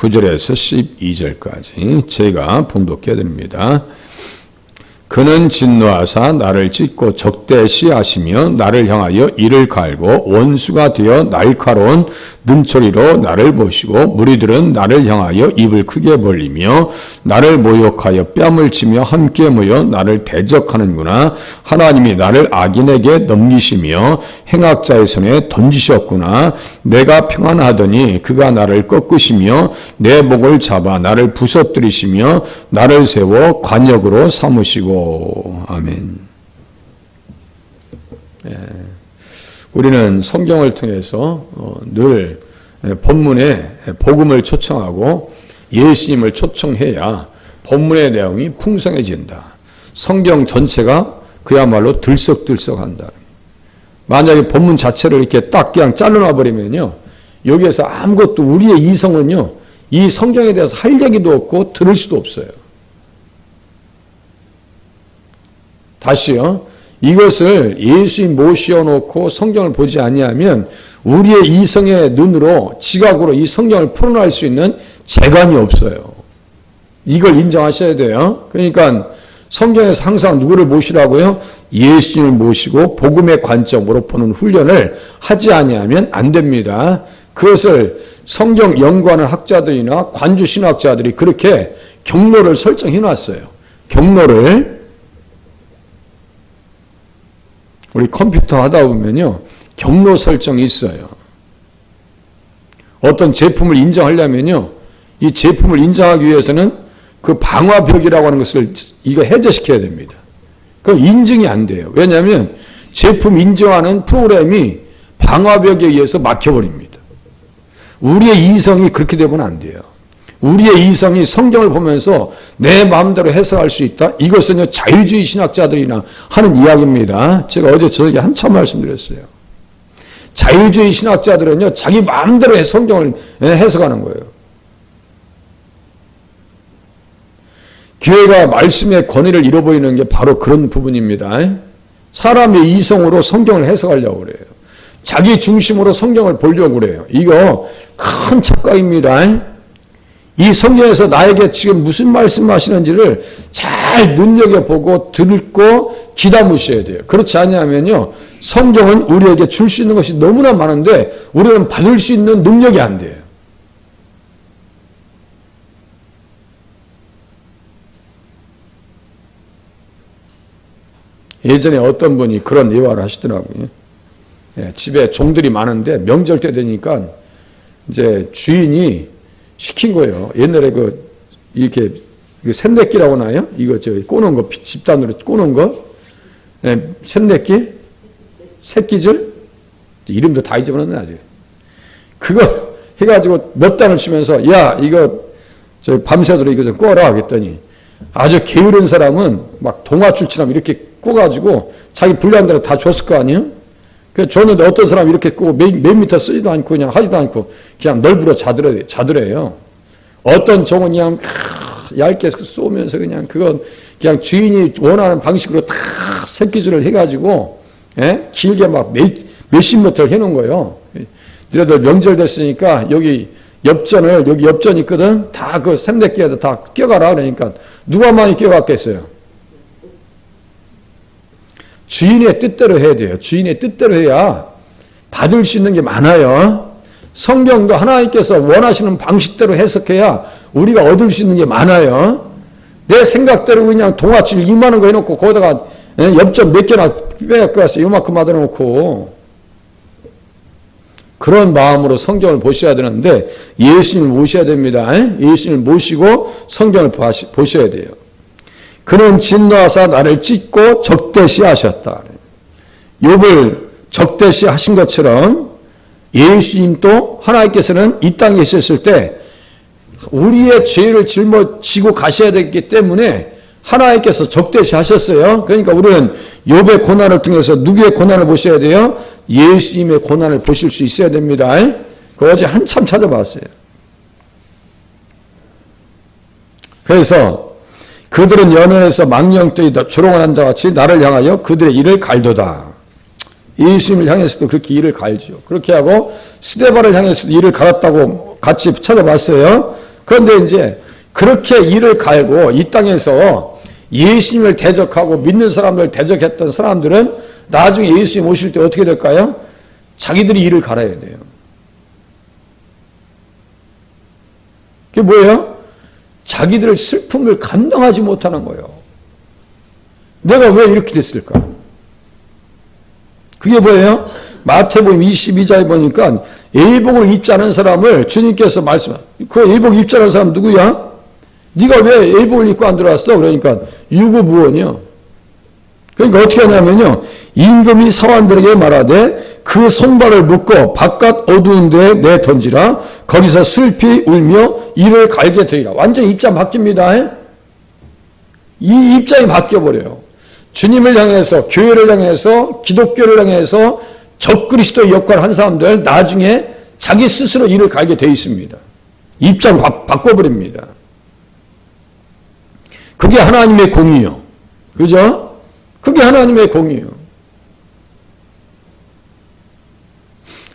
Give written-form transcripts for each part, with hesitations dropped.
9절에서 12절까지 제가 봉독해 드립니다. 그는 진노하사 나를 찢고 적대시하시며 나를 향하여 이를 갈고 원수가 되어 날카로운 눈초리로 나를 보시고 무리들은 나를 향하여 입을 크게 벌리며 나를 모욕하여 뺨을 치며 함께 모여 나를 대적하는구나. 하나님이 나를 악인에게 넘기시며 행악자의 손에 던지셨구나. 내가 평안하더니 그가 나를 꺾으시며 내 목을 잡아 나를 부서뜨리시며 나를 세워 관역으로 삼으시고. 아멘. 예. 우리는 성경을 통해서 늘 본문에 복음을 초청하고 예수님을 초청해야 본문의 내용이 풍성해진다. 성경 전체가 그야말로 들썩들썩한다. 만약에 본문 자체를 이렇게 딱 그냥 잘라놔 버리면요, 여기에서 아무것도 우리의 이성은요, 이 성경에 대해서 할 얘기도 없고 들을 수도 없어요. 다시요. 이것을 예수님 모셔놓고 성경을 보지 아니하면 우리의 이성의 눈으로 지각으로 이 성경을 풀어낼 수 있는 재간이 없어요. 이걸 인정하셔야 돼요. 그러니까 성경에서 항상 누구를 모시라고요? 예수님을 모시고 복음의 관점으로 보는 훈련을 하지 아니하면 안 됩니다. 그것을 성경 연구하는 학자들이나 관주 신학자들이 그렇게 경로를 설정해 놨어요. 경로를. 우리 컴퓨터 하다 보면요, 경로 설정이 있어요. 어떤 제품을 인정하려면요, 이 제품을 인정하기 위해서는 그 방화벽이라고 하는 것을 이거 해제시켜야 됩니다. 그럼 인증이 안 돼요. 왜냐하면 제품 인정하는 프로그램이 방화벽에 의해서 막혀버립니다. 우리의 이성이 그렇게 되면 안 돼요. 우리의 이성이 성경을 보면서 내 마음대로 해석할 수 있다? 이것은 자유주의 신학자들이나 하는 이야기입니다. 제가 어제 저에게 한참 말씀드렸어요. 자유주의 신학자들은요, 자기 마음대로 성경을 해석하는 거예요. 교회가 말씀의 권위를 잃어버리는 게 바로 그런 부분입니다. 사람의 이성으로 성경을 해석하려고 그래요. 자기 중심으로 성경을 보려고 그래요. 이거 큰 착각입니다. 이 성경에서 나에게 지금 무슨 말씀하시는지를 잘 눈여겨보고 듣고 귀담으셔야 돼요. 그렇지 않으면요, 성경은 우리에게 줄 수 있는 것이 너무나 많은데 우리는 받을 수 있는 능력이 안 돼요. 예전에 어떤 분이 그런 예화를 하시더라고요. 예, 집에 종들이 많은데 명절 때 되니까 이제 주인이 시킨 거예요. 옛날에 이렇게 샌내끼라고 나요? 이거 꼬는 거, 집단으로 꼬는 거? 예, 샌내끼? 새끼줄? 이름도 다 잊어버렸네, 아직. 그거 해가지고 몇 단을 치면서, 야, 이거, 밤새도록 이거 좀 꼬라 하겠더니, 아주 게으른 사람은 막 동아줄처럼 이렇게 꼬가지고 자기 분량한 대로 다 줬을 거 아니에요? 그래서 줬는데 어떤 사람이 이렇게 꼬고 몇 미터 쓰지도 않고 그냥 하지도 않고 그냥 널브러 자더래요. 어떤 종은 그냥 얇게 쏘면서 그냥 그건 그냥 주인이 원하는 방식으로 다 새끼줄을 해가지고, 예? 길게 막 몇십 미터를 해놓은 거예요. 너희들 명절 됐으니까 여기 엽전 있거든? 다 그 샌내끼에다 다 껴가라. 그러니까 누가 많이 껴갔겠어요? 주인의 뜻대로 해야 돼요. 주인의 뜻대로 해야 받을 수 있는 게 많아요. 성경도 하나님께서 원하시는 방식대로 해석해야 우리가 얻을 수 있는 게 많아요. 내 생각대로 그냥 동아줄 이만한 거 해놓고 거기다가 엽전 몇 개나 빼갖고 왔어요. 요만큼 받아놓고. 그런 마음으로 성경을 보셔야 되는데 예수님을 모셔야 됩니다. 예수님을 모시고 성경을 보셔야 돼요. 그는 진노하사 나를 찢고 적대시하셨다. 욥을 적대시하신 것처럼 예수님도 하나님께서는 이 땅에 계셨을 때 우리의 죄를 짊어지고 가셔야 되기 때문에 하나님께서 적대시하셨어요. 그러니까 우리는 욥의 고난을 통해서 누구의 고난을 보셔야 돼요? 예수님의 고난을 보실 수 있어야 됩니다. 그거 어제 한참 찾아봤어요. 그래서 그들은 연회에서 망령되이 조롱하는 자같이 나를 향하여 그들의 이를 갈도다. 예수님을 향해서도 그렇게 이를 갈죠. 그렇게 하고 스데반을 향해서도 이를 갈았다고 같이 찾아봤어요. 그런데 이제 그렇게 이를 갈고 이 땅에서 예수님을 대적하고 믿는 사람들 대적했던 사람들은 나중에 예수님 오실 때 어떻게 될까요? 자기들이 이를 갈아야 돼요. 그게 뭐예요? 자기들의 슬픔을 감당하지 못하는 거예요. 내가 왜 이렇게 됐을까? 그게 뭐예요? 마태복음 22장에 보니까 예복을 입지 않은 사람을 주님께서 말씀하세요. 그 예복 입지 않은 사람 누구야? 네가 왜 예복을 입고 안 들어왔어? 그러니까 유구무원이요. 그러니까 어떻게 하냐면요. 임금이 사환들에게 말하되 그 손발을 묶어 바깥 어두운 데에 내던지라. 거기서 슬피 울며 이를 갈게 되리라. 완전 입장 바뀝니다. 이 입장이 바뀌어버려요. 주님을 향해서, 교회를 향해서, 기독교를 향해서 적그리스도의 역할을 한 사람들 나중에 자기 스스로 이를 갈게 돼 있습니다. 입장 바꿔버립니다. 그게 하나님의 공이요. 그죠? 그게 하나님의 공이요.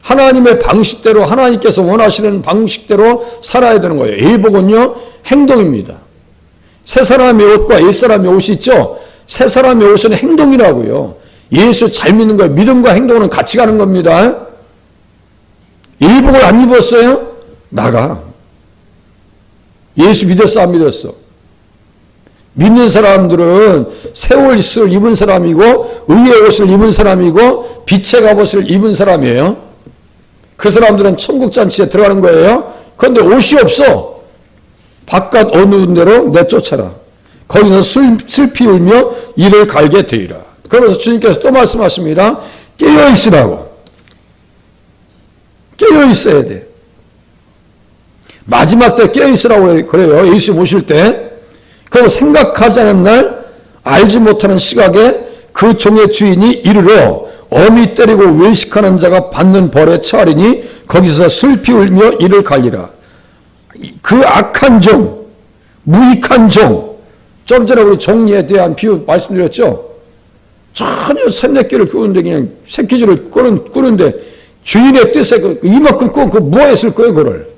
하나님의 방식대로, 하나님께서 원하시는 방식대로 살아야 되는 거예요. 예복은요, 행동입니다. 새 사람의 옷과 옛 사람의 옷이 있죠? 새 사람의 옷은 행동이라고요. 예수 잘 믿는 거예요. 믿음과 행동은 같이 가는 겁니다. 예복을 안 입었어요? 나가. 예수 믿었어, 안 믿었어? 믿는 사람들은 새 옷을 입은 사람이고 의의 옷을 입은 사람이고 빛의 갑옷을 입은 사람이에요. 그 사람들은 천국 잔치에 들어가는 거예요. 그런데 옷이 없어. 바깥 어두운 데로 내쫓아라. 거기서 슬피 울며 이를 갈게 되리라. 그러면서 주님께서 또 말씀하십니다. 깨어 있으라고. 깨어 있어야 돼. 마지막 때 깨어 있으라고 그래요. 예수 모실 때. 그리고 생각하지 않은 날, 알지 못하는 시각에 그 종의 주인이 이르러 어미 때리고 외식하는 자가 받는 벌에 처하리니 거기서 슬피 울며 이를 갈리라. 그 악한 종, 무익한 종, 좀 전에 우리 종리에 대한 비유 말씀드렸죠? 전혀 샘내끼를 끄는데 그냥 새끼줄을 끄는데 주인의 뜻에 이만큼 끄고 그 뭐 했을 거예요, 그걸?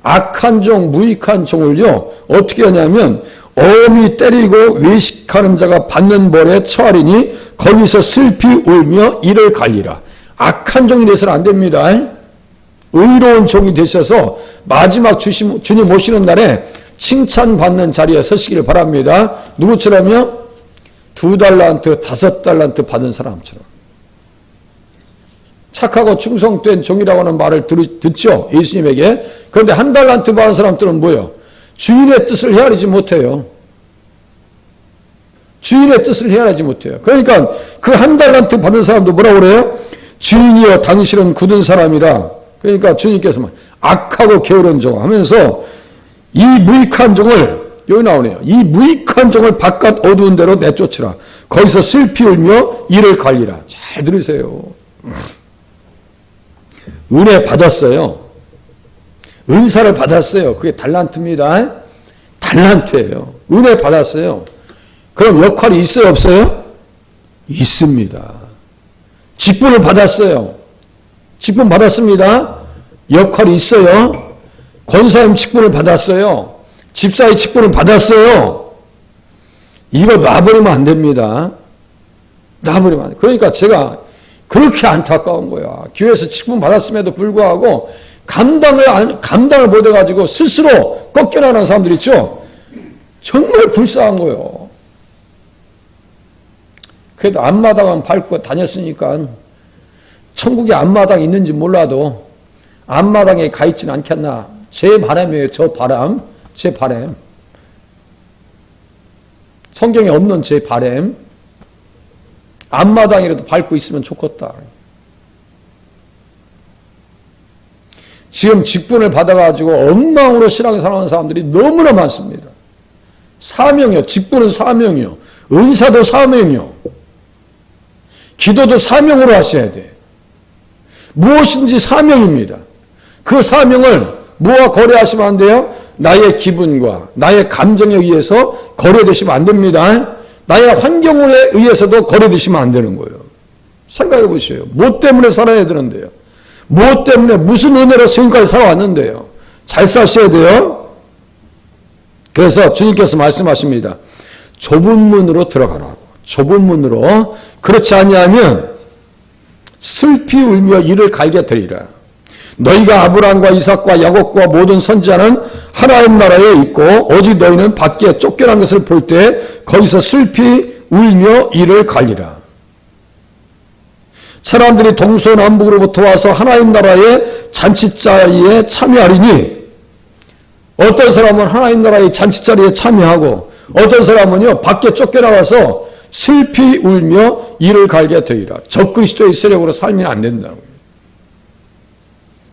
악한 종, 무익한 종을요, 어떻게 하냐면, 어미 때리고 외식하는 자가 받는 벌에 처하리니 거기서 슬피 울며 이를 갈리라. 악한 종이 돼서는 안 됩니다. 의로운 종이 되셔서 마지막 주님 오시는 날에 칭찬받는 자리에 서시기를 바랍니다. 누구처럼요? 2달란트, 5달란트 받은 사람처럼. 착하고 충성된 종이라고 하는 말을 듣죠? 예수님에게. 그런데 1달란트 받은 사람들은 뭐예요? 주인의 뜻을 헤아리지 못해요. 주인의 뜻을 헤아리지 못해요. 그러니까 그 1달란트 받은 사람도 뭐라고 그래요? 주인이여 당신은 굳은 사람이라. 그러니까 주님께서 악하고 게으른 종 하면서 이 무익한 종을, 여기 나오네요. 이 무익한 종을 바깥 어두운 데로 내쫓으라. 거기서 슬피 울며 이를 갈리라. 잘 들으세요. 은혜 받았어요. 은사를 받았어요. 그게 달란트입니다. 달란트예요. 은혜 받았어요. 그럼 역할이 있어요, 없어요? 있습니다. 직분을 받았어요. 직분 받았습니다. 역할이 있어요. 권사님 직분을 받았어요. 집사의 직분을 받았어요. 이거 놔버리면 안 됩니다. 놔버리면 안 돼요. 그러니까 제가 그렇게 안타까운 거야. 교회에서 직분 받았음에도 불구하고 감당을 못해가지고 스스로 꺾여나가는 사람들 있죠? 정말 불쌍한 거예요. 그래도 앞마당은 밟고 다녔으니까 천국에 앞마당이 있는지 몰라도 앞마당에 가 있지는 않겠나. 제 바람이에요. 저 바람. 제 바람. 성경에 없는 제 바람. 앞마당이라도 밟고 있으면 좋겠다. 지금 직분을 받아가지고 엉망으로 신앙에 살아가는 사람들이 너무나 많습니다. 사명이요. 직분은 사명이요. 은사도 사명이요. 기도도 사명으로 하셔야 돼. 무엇인지 사명입니다. 그 사명을 뭐와 거래하시면 안 돼요? 나의 기분과 나의 감정에 의해서 거래되시면 안 됩니다. 나의 환경에 의해서도 거래되시면 안 되는 거예요. 생각해 보세요. 뭐 때문에 살아야 되는데요? 뭐 때문에 무슨 은혜로 지금까지 살아왔는데요? 잘 사셔야 돼요. 그래서 주님께서 말씀하십니다. 좁은 문으로 들어가라고. 좁은 문으로. 그렇지 아니하면 슬피 울며 이를 갈게 되리라. 너희가 아브라함과 이삭과 야곱과 모든 선지자는 하나님 나라에 있고 오직 너희는 밖에 쫓겨난 것을 볼 때 거기서 슬피 울며 이를 갈리라. 사람들이 동서남북으로부터 와서 하나님 나라의 잔치자리에 참여하리니 어떤 사람은 하나님 나라의 잔치자리에 참여하고 어떤 사람은요 밖에 쫓겨나와서 슬피 울며 이를 갈게 되리라. 적그리스도의 세력으로 살면 안 된다고.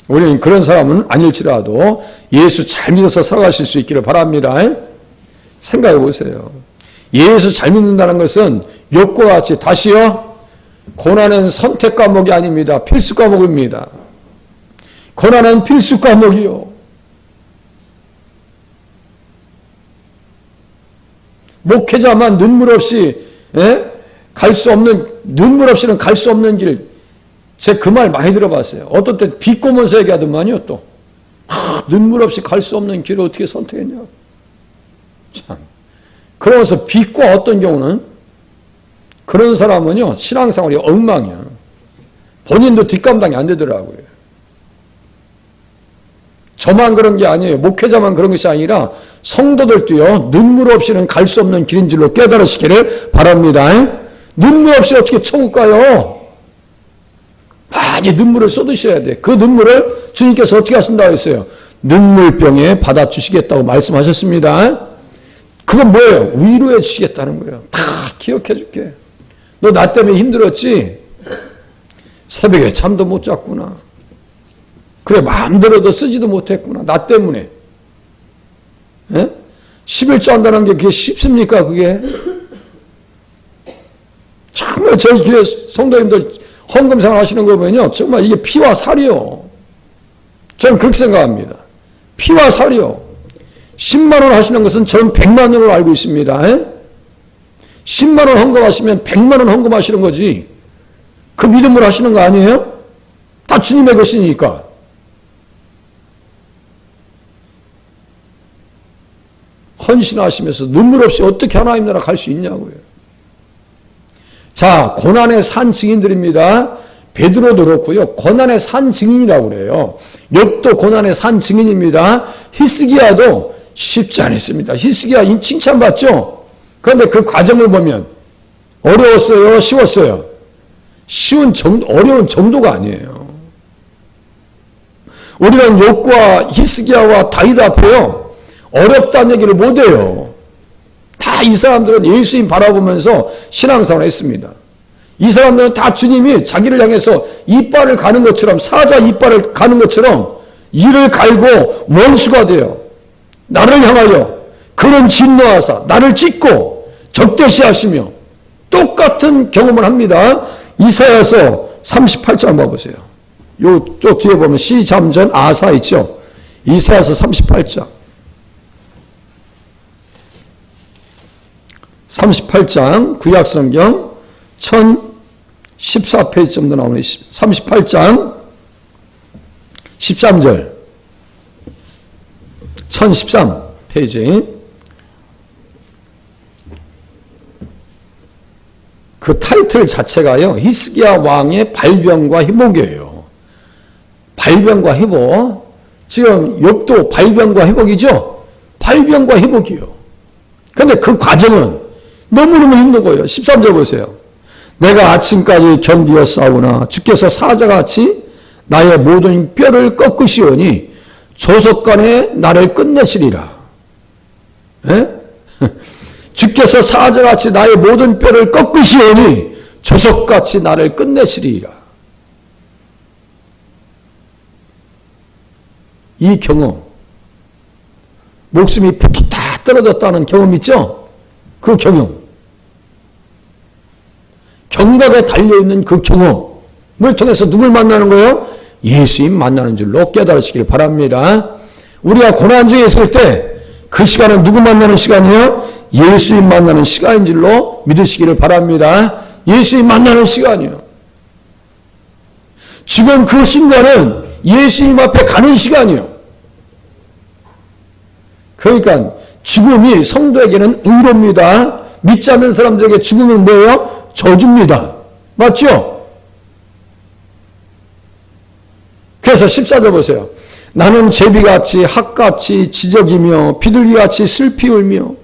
우리는 그런 사람은 아닐지라도 예수 잘 믿어서 살아가실 수 있기를 바랍니다. 생각해 보세요. 예수 잘 믿는다는 것은 욕과 같이 다시요. 고난은 선택 과목이 아닙니다. 필수 과목입니다. 고난은 필수 과목이요. 목회자만 눈물 없이 갈 수 없는, 눈물 없이는 갈 수 없는 길. 제가 그 말 많이 들어봤어요. 어떤 때 비꼬면서 얘기하더만요, 또. 눈물 없이 갈 수 없는 길을 어떻게 선택했냐. 참. 그러면서 비꼬 어떤 경우는 그런 사람은요, 신앙생활이 엉망이야. 본인도 뒷감당이 안 되더라고요. 저만 그런 게 아니에요. 목회자만 그런 것이 아니라 성도들도요, 눈물 없이는 갈 수 없는 길인 줄로 깨달으시기를 바랍니다. 눈물 없이 어떻게 천국 가요? 많이 눈물을 쏟으셔야 돼. 그 눈물을 주님께서 어떻게 하신다고 했어요? 눈물병에 받아주시겠다고 말씀하셨습니다. 그건 뭐예요? 위로해 주시겠다는 거예요. 다 기억해 줄게. 너 나 때문에 힘들었지? 새벽에 잠도 못 잤구나. 그래, 마음대로도 쓰지도 못했구나. 나 때문에. 11조 한다는 게 그게 쉽습니까, 그게? 정말 저희 교회 성도님들 헌금 생활 하시는 거 보면요. 정말 이게 피와 살이요. 저는 그렇게 생각합니다. 피와 살이요. 10만 원 하시는 것은 저는 100만 원으로 알고 있습니다. 10만 원 헌금하시면 100만 원 헌금하시는 거지. 그 믿음으로 하시는 거 아니에요? 다 주님의 것이니까. 헌신하시면서 눈물 없이 어떻게 하나님 나라 갈 수 있냐고요. 자, 고난의 산 증인들입니다. 베드로도 그렇고요. 고난의 산 증인이라고 그래요. 욥도 고난의 산 증인입니다. 히스기야도 쉽지 않았습니다. 히스기야 칭찬받죠? 그런데 그 과정을 보면 어려웠어요? 쉬웠어요? 어려운 정도가 아니에요. 우리는 욥과 히스기야와 다윗 앞에요. 어렵다는 얘기를 못해요. 다 이 사람들은 예수님 바라보면서 신앙생활을 했습니다. 이 사람들은 다 주님이 자기를 향해서 이빨을 가는 것처럼, 사자 이빨을 가는 것처럼 이를 갈고 원수가 되어 나를 향하여 그런 진노하사 나를 찢고 적대시하시며 똑같은 경험을 합니다. 이사야서 38장 봐보세요. 요쪽 뒤에 보면 시잠전 아사 있죠. 이사야서 38장. 38장 구약성경 1014페이지 정도 나오는 38장 13절 1013페이지. 그 타이틀 자체가요, 히스기야 왕의 발병과 회복이에요. 발병과 회복. 지금 욥도 발병과 회복이죠? 발병과 회복이요. 그런데 그 과정은 너무너무 힘들고요. 13절 보세요. 내가 아침까지 견디어 싸우나 주께서 사자같이 나의 모든 뼈를 꺾으시오니 조석간에 나를 끝내시리라. 주께서 사자같이 나의 모든 뼈를 꺾으시오니 조석같이 나를 끝내시리라. 이 경험, 목숨이 푹푹 다 떨어졌다는 경험 있죠? 그 경험, 경각에 달려있는 그 경험을 통해서 누굴 만나는 거예요? 예수님 만나는 줄로 깨달으시길 바랍니다. 우리가 고난 중에 있을 때 그 시간은 누구 만나는 시간이에요? 예수님 만나는 시간인 줄로 믿으시기를 바랍니다. 예수님 만나는 시간이에요. 지금 그 순간은 예수님 앞에 가는 시간이에요. 그러니까 죽음이 성도에게는 의로입니다. 믿지 않는 사람들에게 죽음은 뭐예요? 저주입니다. 맞죠? 그래서 14절 보세요. 나는 제비같이 학같이 지적이며 비둘기같이 슬피 울며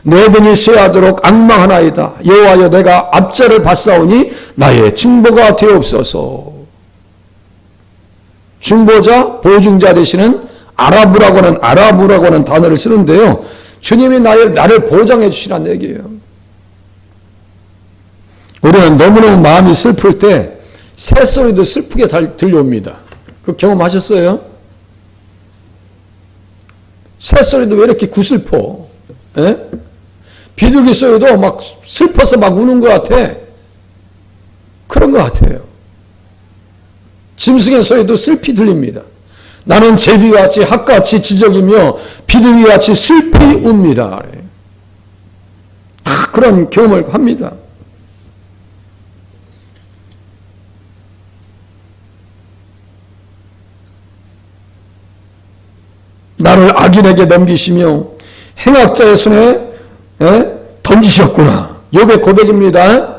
내 분이 쇠하도록 앙망하나이다. 여호와여 내가 압제를 받사오니 나의 중보가 되옵소서. 중보자, 보증자 되시는 아라부라고 하는 단어를 쓰는데요. 주님이 나를 보장해 주시라는 얘기예요. 우리는 너무너무 마음이 슬플 때 새소리도 슬프게 들려옵니다. 그 경험하셨어요? 새소리도 왜 이렇게 구슬퍼? 에? 비둘기 소리도 막 슬퍼서 막 우는 것 같아. 그런 것 같아요. 짐승의 소리도 슬피 들립니다. 나는 제비같이 학같이 지적이며 비둘기같이 슬피 웁니다. 다 그런 경험을 합니다. 나를 악인에게 넘기시며 행악자의 손에 던지셨구나. 욥의 고백입니다.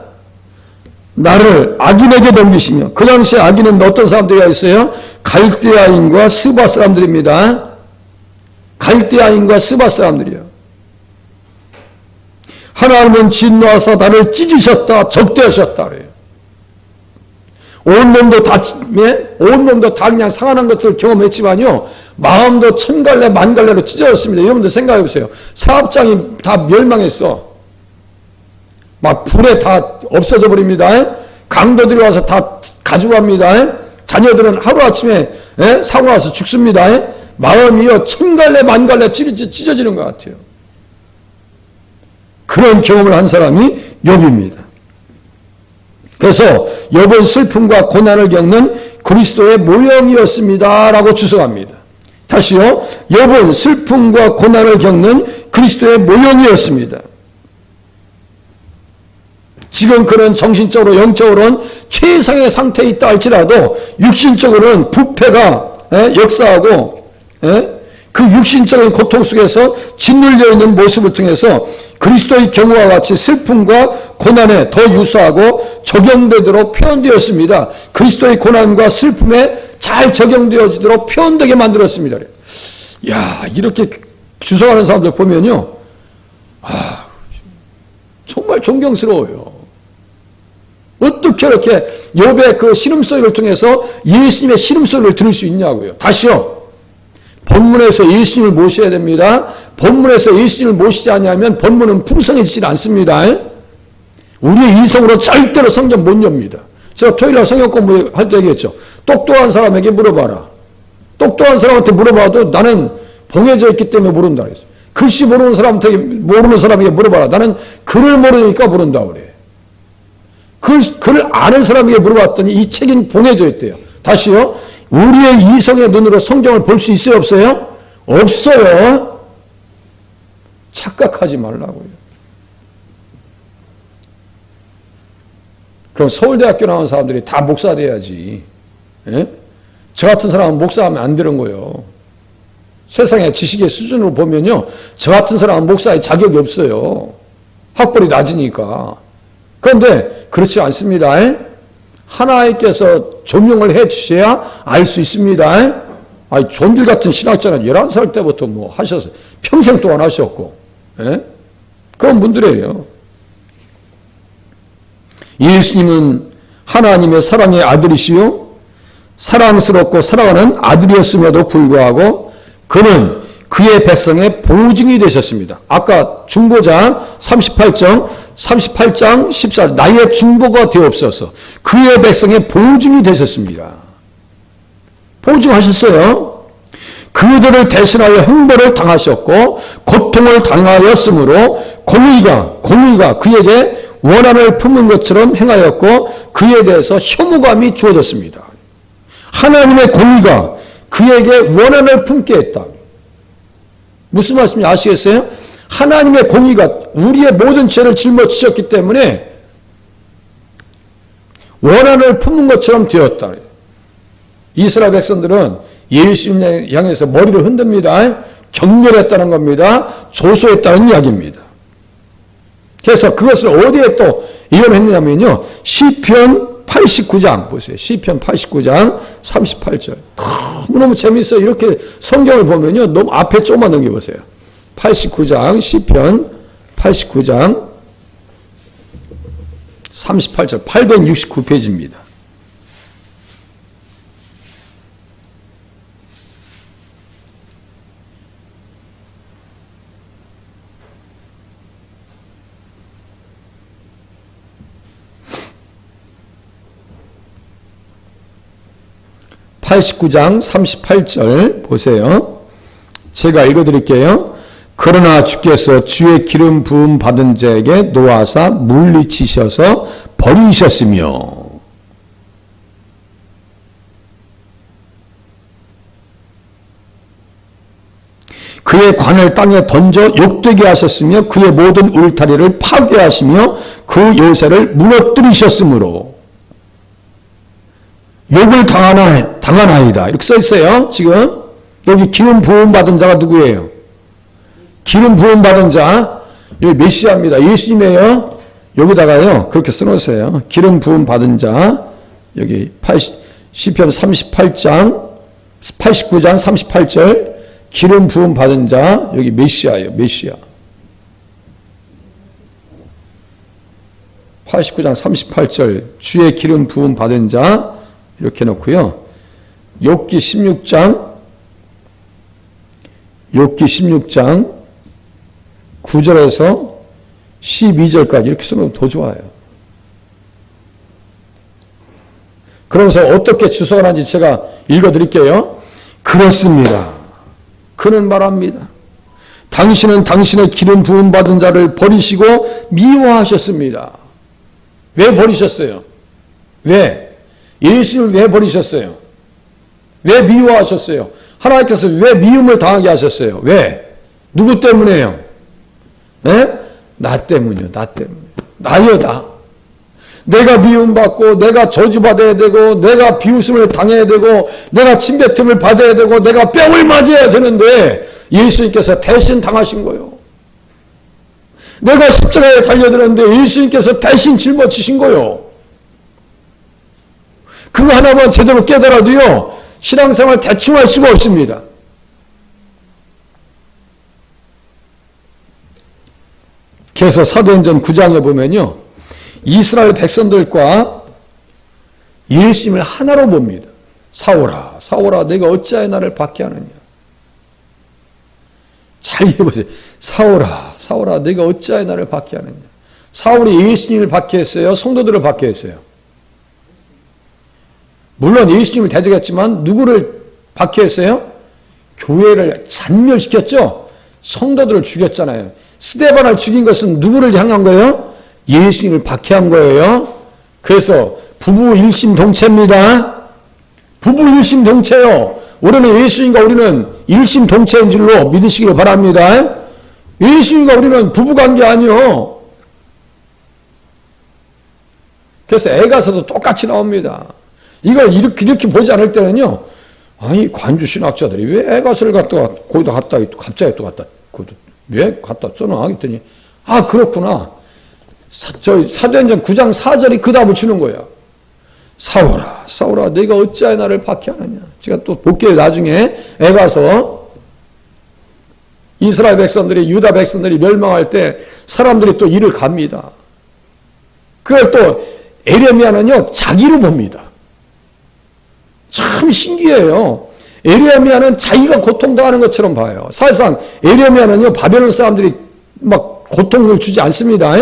나를 악인에게 넘기시며, 그 당시에 악인은 어떤 사람들이 있어요? 갈대아인과 스바 사람들입니다. 갈대아인과 스바 사람들이요. 하나님은 진노하사 나를 찢으셨다, 적대하셨다 그래요. 온몸도 다 그냥 상한 것들을 경험했지만요, 마음도 천갈래 만갈래로 찢어졌습니다. 여러분들 생각해 보세요. 사업장이 다 멸망했어. 막 불에 다 없어져 버립니다. 강도들이 와서 다 가져갑니다. 자녀들은 하루아침에 사고 나서 죽습니다. 마음이요 천갈래 만갈래 찢어지는 것 같아요. 그런 경험을 한 사람이 욥입니다. 그래서 욥은 슬픔과 고난을 겪는 그리스도의 모형이었습니다 라고 주석합니다. 다시요, 욥은 슬픔과 고난을 겪는 그리스도의 모형이었습니다. 지금 그는 정신적으로 영적으로는 최상의 상태에 있다 할지라도 육신적으로는 부패가 역사하고 그 육신적인 고통 속에서 짓눌려 있는 모습을 통해서 그리스도의 경우와 같이 슬픔과 고난에 더 유사하고 적용되도록 표현되었습니다. 그리스도의 고난과 슬픔에 잘 적용되어지도록 표현되게 만들었습니다. 야, 이렇게 주석하는 사람들 보면요, 정말 존경스러워요. 어떻게 이렇게 욥의 그 신음소리를 통해서 예수님의 신음소리를 들을 수 있냐고요. 다시요. 본문에서 예수님을 모셔야 됩니다. 본문에서 예수님을 모시지 않으면 본문은 풍성해지지 않습니다. 우리의 이성으로 절대로 성경 못 엽니다. 제가 토요일날 성경 공부할 때 얘기했죠. 똑똑한 사람에게 물어봐라. 똑똑한 사람한테 물어봐도 나는 봉해져 있기 때문에 모른다 그랬어요. 글씨 모르는 사람에게 물어봐라. 나는 글을 모르니까 모른다 그래. 글을 아는 사람에게 물어봤더니 이 책은 봉해져 있대요. 다시요. 우리의 이성의 눈으로 성경을 볼 수 있어요, 없어요? 없어요. 착각하지 말라고요. 그럼 서울대학교 나온 사람들이 다 목사 돼야지. 예? 저 같은 사람은 목사하면 안 되는 거예요. 세상의 지식의 수준으로 보면요, 저 같은 사람은 목사의 자격이 없어요. 학벌이 낮으니까. 그런데 그렇지 않습니다. 하나님께서 조명을 해 주셔야 알 수 있습니다. 아니, 존빌 같은 신학자는 11살 때부터 뭐 하셔서 평생 동안 하셨고, 그런 분들이에요. 예수님은 하나님의 사랑의 아들이시요, 사랑스럽고 사랑하는 아들이었음에도 불구하고 그는 그의 백성의 보증이 되셨습니다. 아까 중보자 38장 14절 나의 중보가 되옵소서. 그의 백성의 보증이 되셨습니다. 보증하셨어요. 그들을 대신하여 형벌을 당하셨고 고통을 당하였으므로 공의가 그에게 원한을 품은 것처럼 행하였고 그에 대해서 혐오감이 주어졌습니다. 하나님의 공의가 그에게 원한을 품게 했다. 무슨 말씀인지 아시겠어요? 하나님의 공의가 우리의 모든 죄를 짊어지셨기 때문에 원한을 품는 것처럼 되었다. 이스라엘 백성들은 예수님을 향해서 머리를 흔듭니다. 경멸했다는 겁니다. 조소했다는 이야기입니다. 그래서 그것을 어디에 또 이혼했느냐면요. 시편 89장 보세요. 시편 89장 38절. 너무너무 재미있어요. 이렇게 성경을 보면요. 너무 앞에 조금만 넘겨보세요. 89장 시편 89장 38절 869페이지입니다. (89장) 38절 보세요. 제가 읽어드릴게요. 그러나 주께서 주의 기름 부음 받은 자에게 노하사 물리치셔서 버리셨으며 그의 관을 땅에 던져 욕되게 하셨으며 그의 모든 울타리를 파괴하시며 그 요새를 무너뜨리셨으므로 욕을 당하나이다. 이렇게 써 있어요. 지금 여기 기름 부음 받은 자가 누구예요? 기름 부음 받은 자, 여기 메시아입니다. 예수님이에요. 여기다가요 그렇게 써놓으세요. 기름 부음 받은 자, 여기 시편 38장 89장 38절 기름 부음 받은 자, 여기 메시아예요. 메시아. 89장 38절 주의 기름 부음 받은 자 이렇게 놓고요. 욥기 16장 9절에서 12절까지 이렇게 쓰면 더 좋아요. 그러면서 어떻게 주석을 하는지 제가 읽어드릴게요. 그렇습니다. 그는 말합니다. 당신은 당신의 기름 부음 받은 자를 버리시고 미워하셨습니다. 왜 버리셨어요? 왜? 예수를 왜 버리셨어요? 왜 미워하셨어요? 하나님께서 왜 미움을 당하게 하셨어요? 왜? 누구 때문에요? 네? 나 때문이요. 나 때문에. 나요, 나. 내가 미움받고 내가 저주받아야 되고 내가 비웃음을 당해야 되고 내가 침뱉음을 받아야 되고 내가 뺨을 맞아야 되는데 예수님께서 대신 당하신 거예요. 내가 십자가에 달려들었는데 예수님께서 대신 짊어지신 거예요. 그거 하나만 제대로 깨달아도요, 신앙생활 대충 할 수가 없습니다. 그래서 사도행전 9장에 보면요, 이스라엘 백성들과 예수님을 하나로 봅니다. 사울아, 사울아, 내가 어찌하여 나를 박해하느냐. 잘 해보세요. 사울아, 사울아, 내가 어찌하여 나를 박해하느냐. 사울이 예수님을 박해했어요? 성도들을 박해했어요? 물론 예수님을 대적했지만 누구를 박해했어요? 교회를 잔멸시켰죠? 성도들을 죽였잖아요. 스데반을 죽인 것은 누구를 향한 거예요? 예수님을 박해한 거예요. 그래서 부부 일심동체입니다. 부부 일심동체요. 우리는 예수님과 우리는 일심동체인 줄로 믿으시길 바랍니다. 예수님과 우리는 부부관계 아니요. 그래서 애가서도 똑같이 나옵니다. 이걸 이렇게 보지 않을 때는요, 아니, 관주신학자들이 왜 애가서를 갖다가 거기다 갑자기 또 갖다, 왜 갖다 써놔? 했더니, 아, 그렇구나. 사도행전 9장 4절이 그 답을 주는 거야. 사울아, 사울아, 내가 어찌하여 나를 박해하느냐. 제가 또 볼게요. 나중에 애가서 이스라엘 백성들이, 유다 백성들이 멸망할 때 사람들이 또 이를 갑니다. 그걸 또 에레미야는요, 자기로 봅니다. 참 신기해요. 에레미야는 자기가 고통당하는 것처럼 봐요. 사실상 에레미야는요, 바벨론 사람들이 막 고통을 주지 않습니다.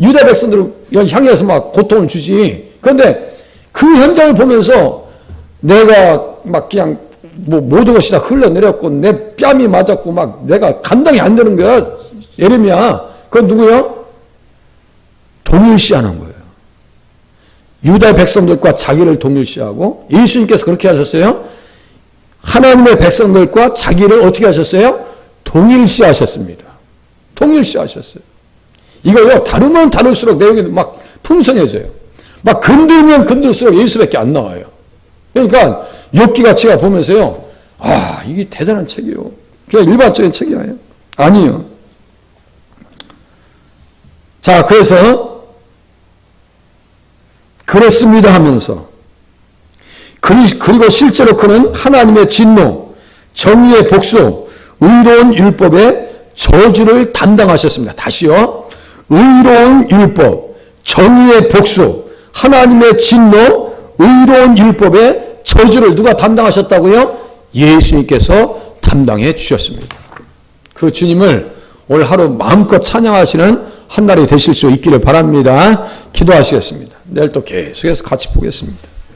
유다 백성들을 향해서 막 고통을 주지. 그런데 그 현장을 보면서 내가 막 그냥 뭐 모든 것이 다 흘러내렸고 내 뺨이 맞았고 막 내가 감당이 안 되는 거야. 에레미야. 그건 누구요? 동일시하는 거예요. 유다 백성들과 자기를 동일시하고 예수님께서 그렇게 하셨어요. 하나님의 백성들과 자기를 어떻게 하셨어요? 동일시하셨습니다. 동일시하셨어요. 이거요, 다루면 다룰수록 내용이 막 풍성해져요. 막 건들면 건들수록 예수밖에 안 나와요. 그러니까 욥기가 제가 보면서요, 아, 이게 대단한 책이에요. 그냥 일반적인 책이에요. 아니요. 자, 그래서 그렇습니다 하면서 그리고 실제로 그는 하나님의 진노, 정의의 복수, 의로운 율법의 저주를 담당하셨습니다. 다시요. 의로운 율법, 정의의 복수, 하나님의 진노, 의로운 율법의 저주를 누가 담당하셨다고요? 예수님께서 담당해 주셨습니다. 그 주님을 오늘 하루 마음껏 찬양하시는 한 날이 되실 수 있기를 바랍니다. 기도하시겠습니다. 내일 또 계속해서 같이 보겠습니다.